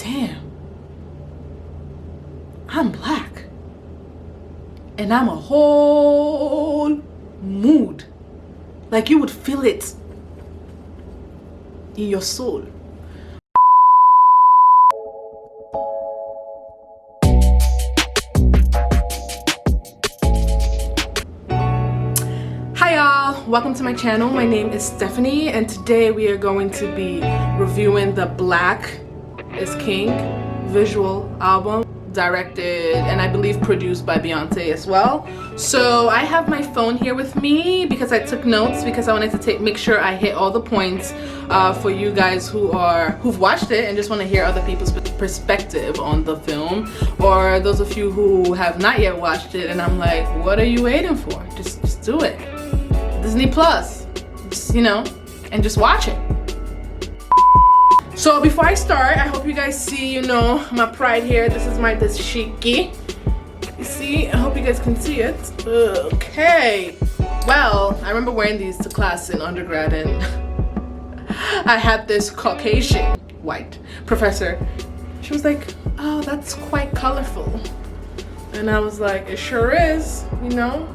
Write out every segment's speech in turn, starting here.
damn, I'm black. And I'm a whole mood. Like you would feel it in your soul. Hi y'all, welcome to my channel. My name is Stephanie and today we are going to be reviewing the Black is King visual album, directed and I believe produced by Beyonce as well. So I have my phone here with me because I took notes because I wanted to make sure I hit all the points for you guys who've watched it and just want to hear other people's perspective on the film, or those of you who have not yet watched it and I'm like, what are you waiting for? Just do it. Disney Plus, just, you know, and just watch it. So before I start, I hope you guys see, you know, my pride here. This is my dashiki. You see? I hope you guys can see it. Okay. Well, I remember wearing these to class in undergrad and I had this Caucasian white professor. She was like, oh, that's quite colorful. And I was like, it sure is, you know,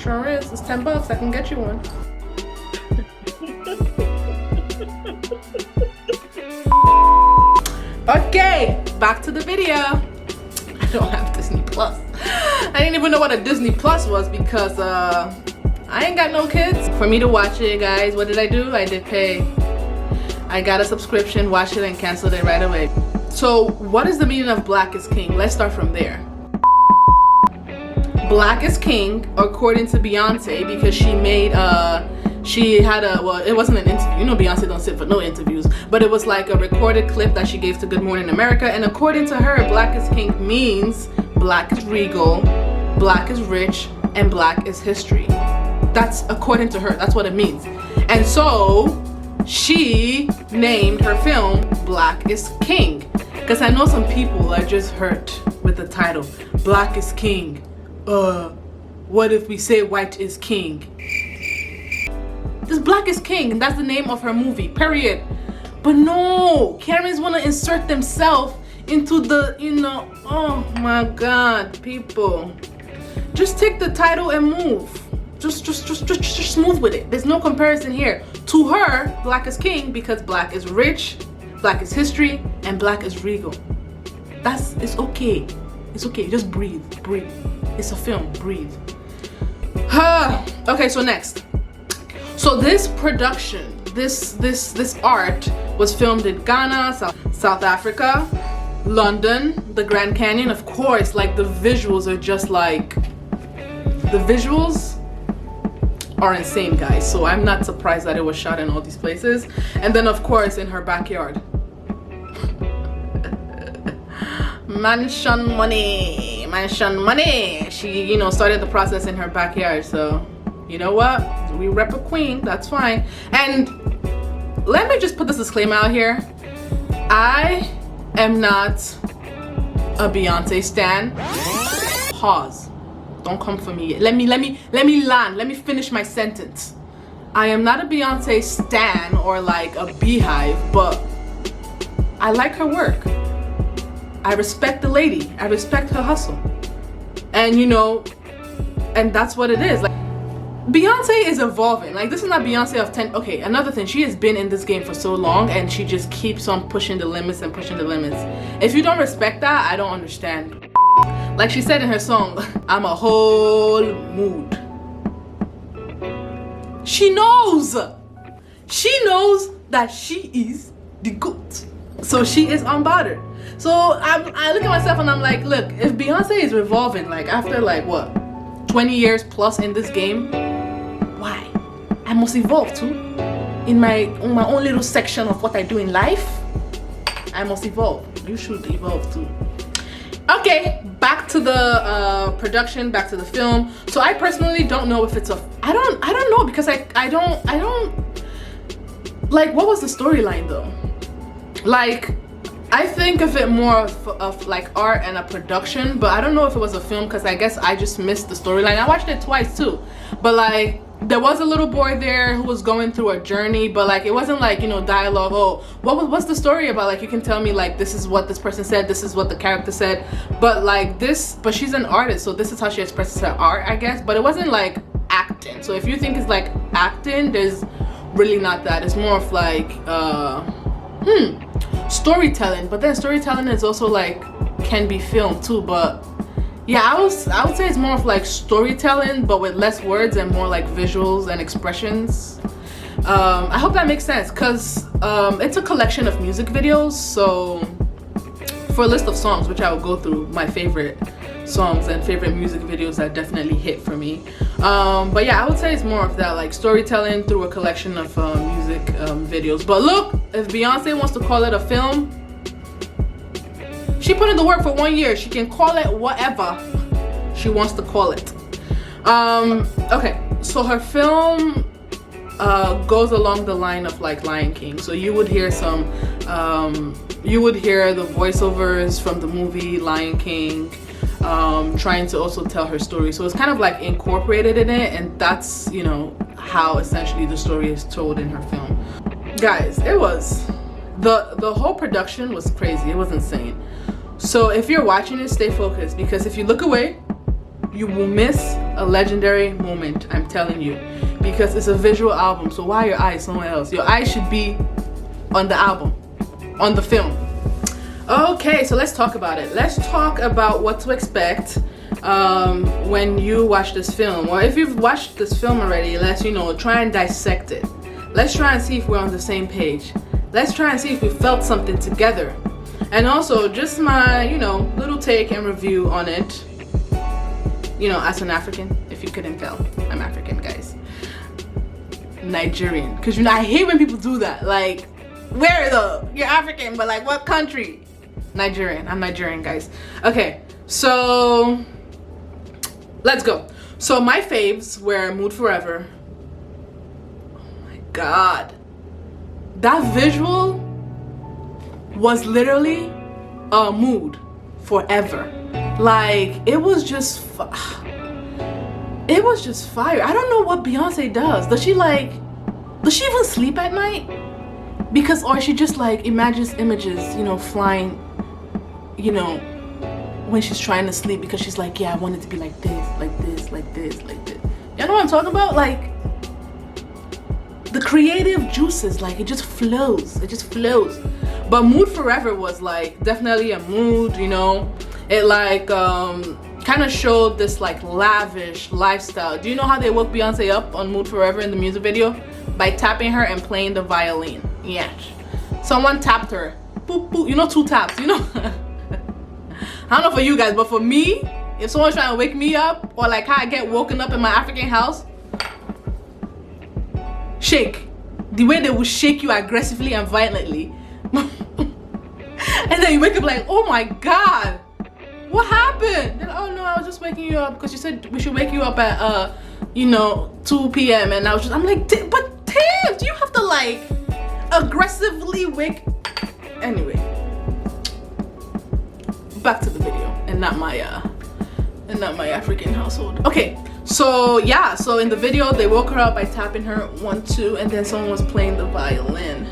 sure is. It's $10, I can get you one. Okay, back to the video. I don't have Disney Plus. I didn't even know what a Disney Plus was because I ain't got no kids. For me to watch it, guys, what did I do? I did pay. I got a subscription, watched it and canceled it right away. So what is the meaning of Black is King? Let's start from there. Black is King, according to Beyonce, because she made she had a, well, it wasn't an interview, you know Beyonce don't sit for no interviews, but it was like a recorded clip that she gave to Good Morning America, and according to her, Black is King means black is regal, black is rich, and black is history. That's according to her, that's what it means. And so she named her film Black is King, because I know some people are just hurt with the title Black is King. What if we say white is king? This Black is King, and that's the name of her movie, period. But no, Karens want to insert themselves into the, you know, oh my God, people. Just take the title and move. Just move with it. There's no comparison here. To her, Black is King because black is rich, black is history, and black is regal. It's okay. It's okay, just breathe. It's a film, breathe. Okay, so next. So this production, this art was filmed in Ghana, South Africa, London, the Grand Canyon. Of course, like the visuals are just like, the visuals are insane, guys. So I'm not surprised that it was shot in all these places. And then of course in her backyard. Mansion money. She, you know, started the process in her backyard. So you know what, we rep a queen, that's fine. And let me just put this disclaimer out here. I am not a Beyonce stan. Pause. Don't come for me. Let me land. Let me finish my sentence. I am not a Beyonce stan or like a beehive, but I like her work. I respect the lady. I respect her hustle. And you know, and that's what it is. Like, Beyonce is evolving. Like, this is not Beyonce of 10. Okay, another thing, she has been in this game for so long and she just keeps on pushing the limits and pushing the limits. If you don't respect that, I don't understand. Like she said in her song, I'm a whole mood. She knows that she is the GOAT. So she is unbothered. So I look at myself and I'm like, look, if Beyonce is revolving, like after like what, 20 years plus in this game, why? I must evolve too. In my own little section of what I do in life, I must evolve. You should evolve too. Okay, back to the production, back to the film. So I personally don't know if it's a, I don't know, because I don't like, what was the storyline though? Like, I think of it more of like art and a production, but I don't know if it was a film because I guess I just missed the storyline. I watched it twice too, but like, there was a little boy there who was going through a journey, but like it wasn't like, you know, dialogue. Oh, what's the story about? Like you can tell me like this is what this person said, this is what the character said, but like this, but she's an artist, so this is how she expresses her art, I guess. But it wasn't like acting. So if you think it's like acting, there's really not that. It's more of like storytelling. But then storytelling is also like can be filmed too. But yeah, I would say it's more of like storytelling, but with less words and more like visuals and expressions. I hope that makes sense, because it's a collection of music videos. So for a list of songs, which I will go through my favorite songs and favorite music videos that definitely hit for me. But yeah, I would say it's more of that, like storytelling through a collection of music videos. But look, if Beyonce wants to call it a film, she put in the work for 1 year. She can call it whatever she wants to call it. Okay, so her film goes along the line of like Lion King. So you would hear some, you would hear the voiceovers from the movie Lion King, trying to also tell her story. So it's kind of like incorporated in it, and that's, you know, how essentially the story is told in her film. Guys, it was, the whole production was crazy. It was insane. So if you're watching it, stay focused, because if you look away, you will miss a legendary moment, I'm telling you, because it's a visual album. So why are your eyes somewhere else? Your eyes should be on the album, on the film. Okay, so let's talk about it. Let's talk about what to expect when you watch this film. Or if you've watched this film already, let's, you know, try and dissect it. Let's try and see if we're on the same page. Let's try and see if we felt something together. And also just my, you know, little take and review on it. You know, as an African, if you couldn't tell, I'm African, guys. Nigerian, because you know, I hate when people do that. Like, where though? You're African, but like what country? Nigerian. I'm Nigerian, guys. Okay, so let's go. So my faves were Mood Forever. Oh my god, that visual was literally a mood forever. Like it was just fire. I don't know what Beyonce does. Does she even sleep at night? Because, or she just like imagines images, you know, flying, you know, when she's trying to sleep, because she's like, yeah, I want it to be like this, like this, like this, like this. You know what I'm talking about? Like the creative juices, like it just flows. It just flows. But Mood Forever was like definitely a mood, you know. It like kind of showed this like lavish lifestyle. Do you know how they woke Beyonce up on Mood Forever in the music video? By tapping her and playing the violin. Yeah, someone tapped her. Boop, boop. You know, 2 taps, you know. I don't know for you guys, but for me, if someone's trying to wake me up, or like how I get woken up in my African house, shake. The way they will shake you aggressively and violently. And then you wake up like, oh my god, what happened? Then, oh no, I was just waking you up because you said we should wake you up at you know, 2 p.m. and I'm like, but Tim, do you have to like aggressively wake? Anyway, back to the video and not my African household. Okay, so yeah, so in the video they woke her up by tapping her 1, 2, and then someone was playing the violin,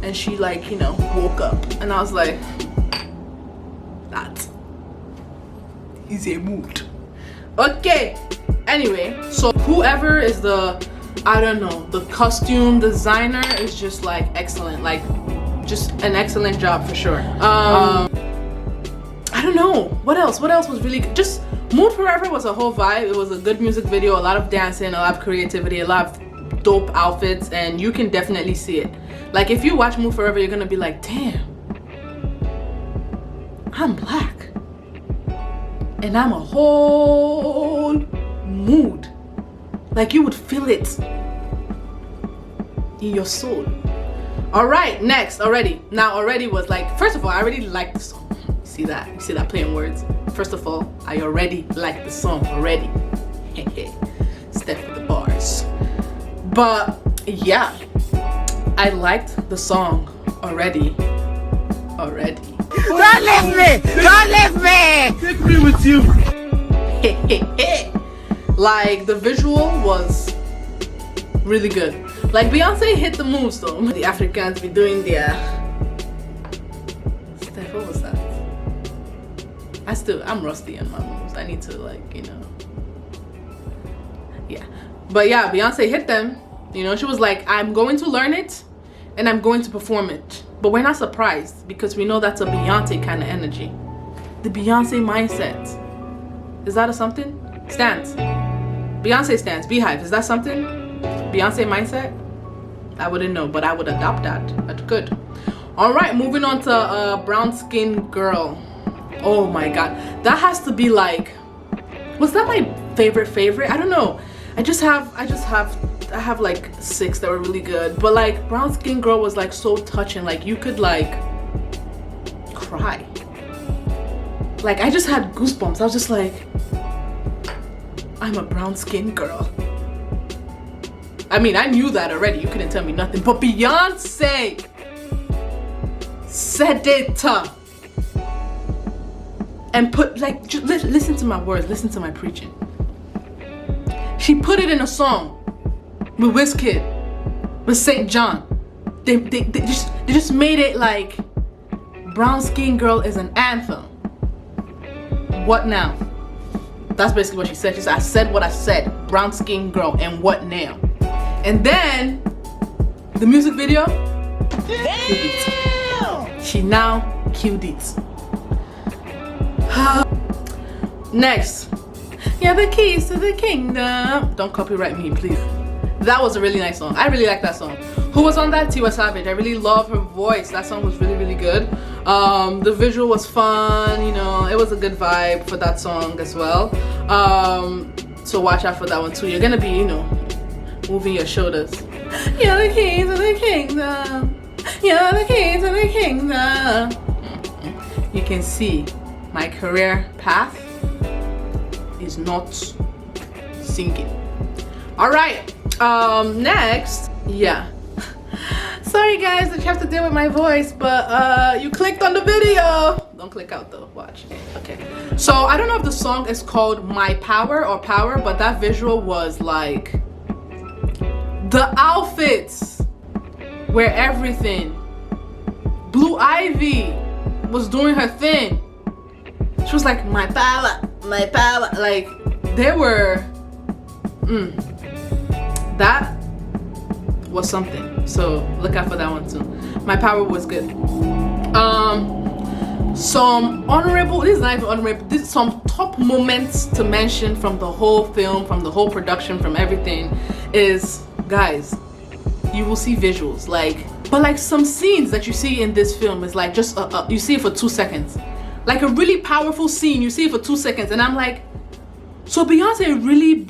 and she like, you know, woke up, and I was like, that is a mood. Okay, anyway, so whoever is the, I don't know, the costume designer is just like excellent, like just an excellent job for sure. I don't know what else was really good. Just Mood Forever was a whole vibe. It was a good music video, a lot of dancing, a lot of creativity, a lot of dope outfits, and you can definitely see it. Like if you watch Mood Forever, you're gonna be like, damn, I'm black and I'm a whole mood. Like you would feel it in your soul. All right, next, already was like, first of all, I already liked the song. You see that playing words? First of all, I already like the song already. Step for the bars. But yeah, I liked the song already. Don't leave me! Take me with you. Like the visual was Really good. Like Beyonce hit the moves though. The Africans be doing their Steph, what was that? I'm rusty on my moves. I need to, like, you know. Yeah. But yeah, Beyonce hit them. You know, she was like, I'm going to learn it and I'm going to perform it. But we're not surprised because we know that's a Beyonce kind of energy. The Beyonce mindset. Is that a something? Stance. Beyonce stance. Beehive. Is that something? Beyonce mindset? I wouldn't know, but I would adopt that. That's good. All right, moving on to brown skin girl. Oh my god, that has to be like, was that my favorite? I don't know. I have like 6 that were really good, but like brown skin girl was like so touching. Like you could like cry. Like I just had goosebumps. I was just like, I'm a brown skin girl. I mean, I knew that already. You couldn't tell me nothing. But Beyonce said it. And put, like, just listen to my words. Listen to my preaching. She put it in a song with Wizkid, with St. John. They just made it like brown skin girl is an anthem. What now? That's basically what she said. She said, I said what I said. Brown skin girl, and what now? And then the music video, damn! She now killed it. Next, yeah, the keys to the kingdom. Don't copyright me, please. That was a really nice song. I really like that song. Who was on that? Tiwa Savage. I really love her voice. That song was really good. The visual was fun. You know, it was a good vibe for that song as well. So watch out for that one too. You're gonna be, you know, moving your shoulders. You're the keys to the kingdom. You're the keys to the kingdom. You can see my career path is not sinking. All right. Next, yeah. Sorry guys that you have to deal with my voice, but you clicked on the video. Don't click out though. Watch. Okay. So I don't know if the song is called My Power or Power, but that visual was like the outfits were everything. Blue Ivy was doing her thing. She was like, my power, my power. Like, they were, that was something. So look out for that one too. My Power was good. Some honorable, this is not even honorable, this is some top moments to mention from the whole film, from the whole production, from everything is, guys, you will see visuals, like, but like some scenes that you see in this film is like just you see it for 2 seconds, like a really powerful scene, you see it for 2 seconds, and I'm like, so Beyonce really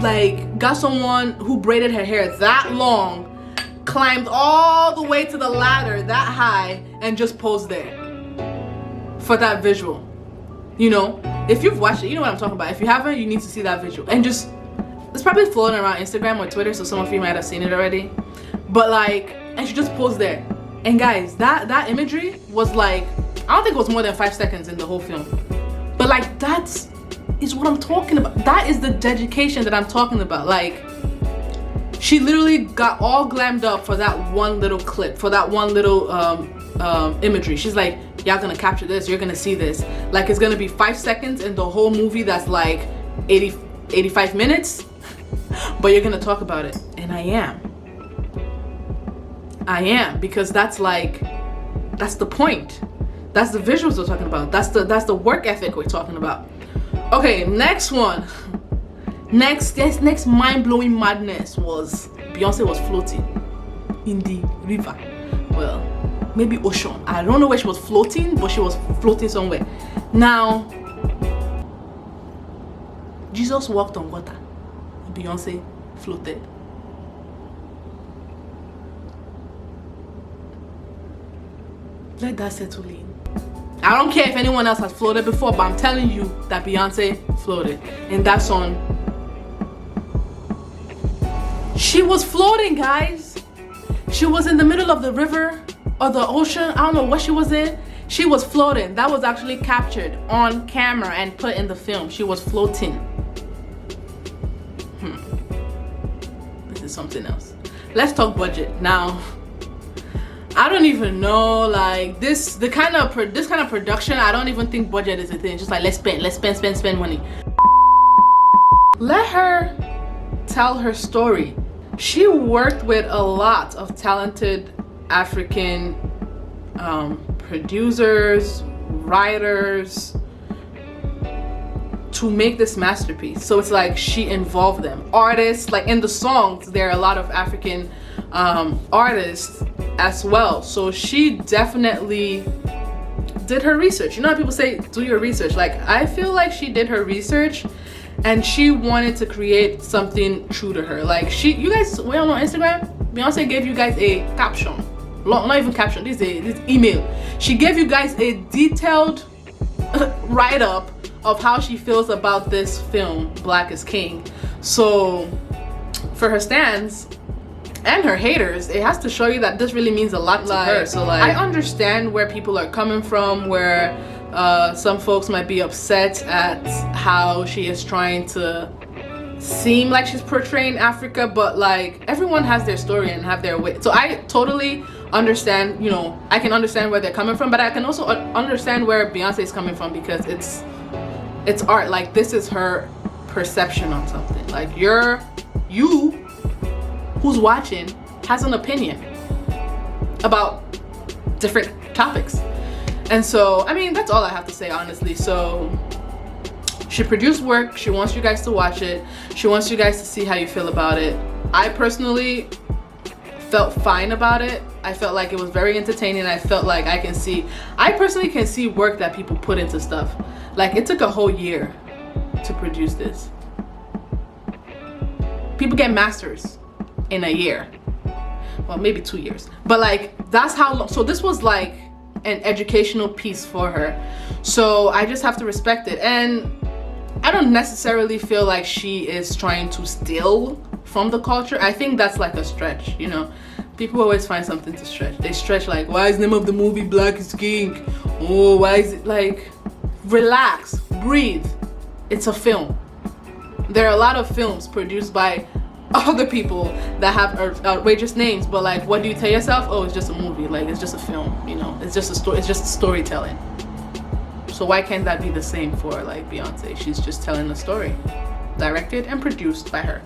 like got someone who braided her hair that long, climbed all the way to the ladder that high, and just posed there for that visual. You know, if you've watched it, you know what I'm talking about. If you haven't, you need to see that visual. And just, it's probably floating around Instagram or Twitter, so some of you might have seen it already. But like, and she just posed there. And guys, that imagery was like, I don't think it was more than 5 seconds in the whole film. But like, that is what I'm talking about. That is the dedication that I'm talking about. Like, she literally got all glammed up for that one little clip, for that one little imagery. She's like, y'all gonna capture this, you're gonna see this. Like, it's gonna be 5 seconds in the whole movie that's like 85 minutes, but you're gonna talk about it. And I am, because that's like, that's the point. That's the visuals we're talking about. That's the work ethic we're talking about. Okay, next one. Next mind-blowing madness was Beyonce was floating in the river. Well, maybe ocean. I don't know where she was floating, but she was floating somewhere. Now, Jesus walked on water. Beyonce floated. Let that settle in. I don't care if anyone else has floated before, but I'm telling you that Beyonce floated. And that song, she was floating, guys. She was in the middle of the river or the ocean. I don't know what she was in. She was floating. That was actually captured on camera and put in the film. She was floating. This is something else. Let's talk budget now. I don't even know, like this kind of production. I don't even think budget is a thing. Just like let's spend money. Let her tell her story. She worked with a lot of talented African producers, writers to make this masterpiece. So it's like she involved them. Artists, like in the songs, there are a lot of African artists as well. So she definitely did her research. You know how people say do your research? Like I feel like she did her research and she wanted to create something true to her. Like you guys went on Instagram, Beyonce gave you guys a caption. Not even caption, this email. She gave you guys a detailed write-up of how she feels about this film, Black is King. So for her stans and her haters, it has to show you that this really means a lot to her. So like I understand where people are coming from, where some folks might be upset at how she is trying to seem like she's portraying Africa, but like everyone has their story and have their way. So I totally understand, you know, I can understand where they're coming from, but I can also understand where Beyonce is coming from, because it's art. Like this is her perception on something. Like you who's watching has an opinion about different topics. And so I mean, that's all I have to say, honestly. So she produced work, she wants you guys to watch it, she wants you guys to see how you feel about it. I personally felt fine about it. I felt like it was very entertaining. I felt like I personally can see work that people put into stuff. Like it took a whole year to produce this. People get masters in a year. Well, maybe 2 years. But like that's how long. So this was like an educational piece for her. So I just have to respect it. And I don't necessarily feel like she is trying to steal from the culture. I think that's like a stretch, you know. People always find something to stretch. They stretch like, why is the name of the movie Black is King? Oh, why is it like, relax, breathe. It's a film. There are a lot of films produced by other people that have outrageous names, but like, what do you tell yourself? Oh, it's just a movie. Like, it's just a film, you know. It's just a story. It's just storytelling. So why can't that be the same for like Beyonce? She's just telling a story, directed and produced by her.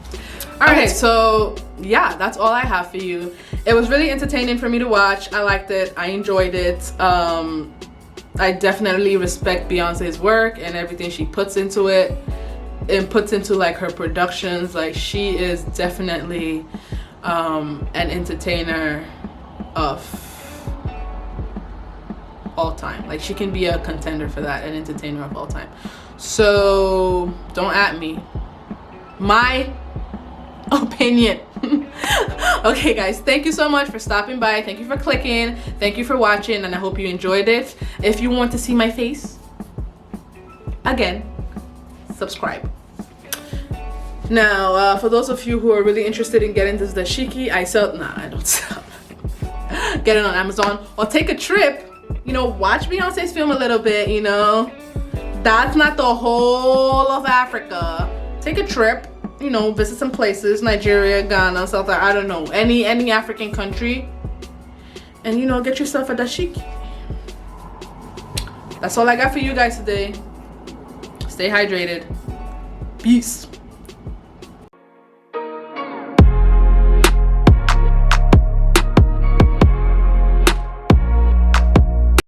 All right, so yeah, that's all I have for you. It was really entertaining for me to watch. I liked it. I enjoyed it. I definitely respect Beyonce's work and everything she puts into it and puts into like her productions. Like she is definitely an entertainer of all time. Like she can be a contender for that, an entertainer of all time. So don't at me. My opinion. Okay guys, thank you so much for stopping by. Thank you for clicking. Thank you for watching, and I hope you enjoyed it. If you want to see my face again, subscribe. Now for those of you who are really interested in getting this dashiki, I don't sell. Get it on Amazon or take a trip, you know, watch Beyonce's film a little bit, you know. That's not the whole of Africa. Take a trip, you know, visit some places, Nigeria, Ghana, South Africa, I don't know, any African country, and you know, get yourself a dashiki. That's all I got for you guys today. Stay hydrated. Peace.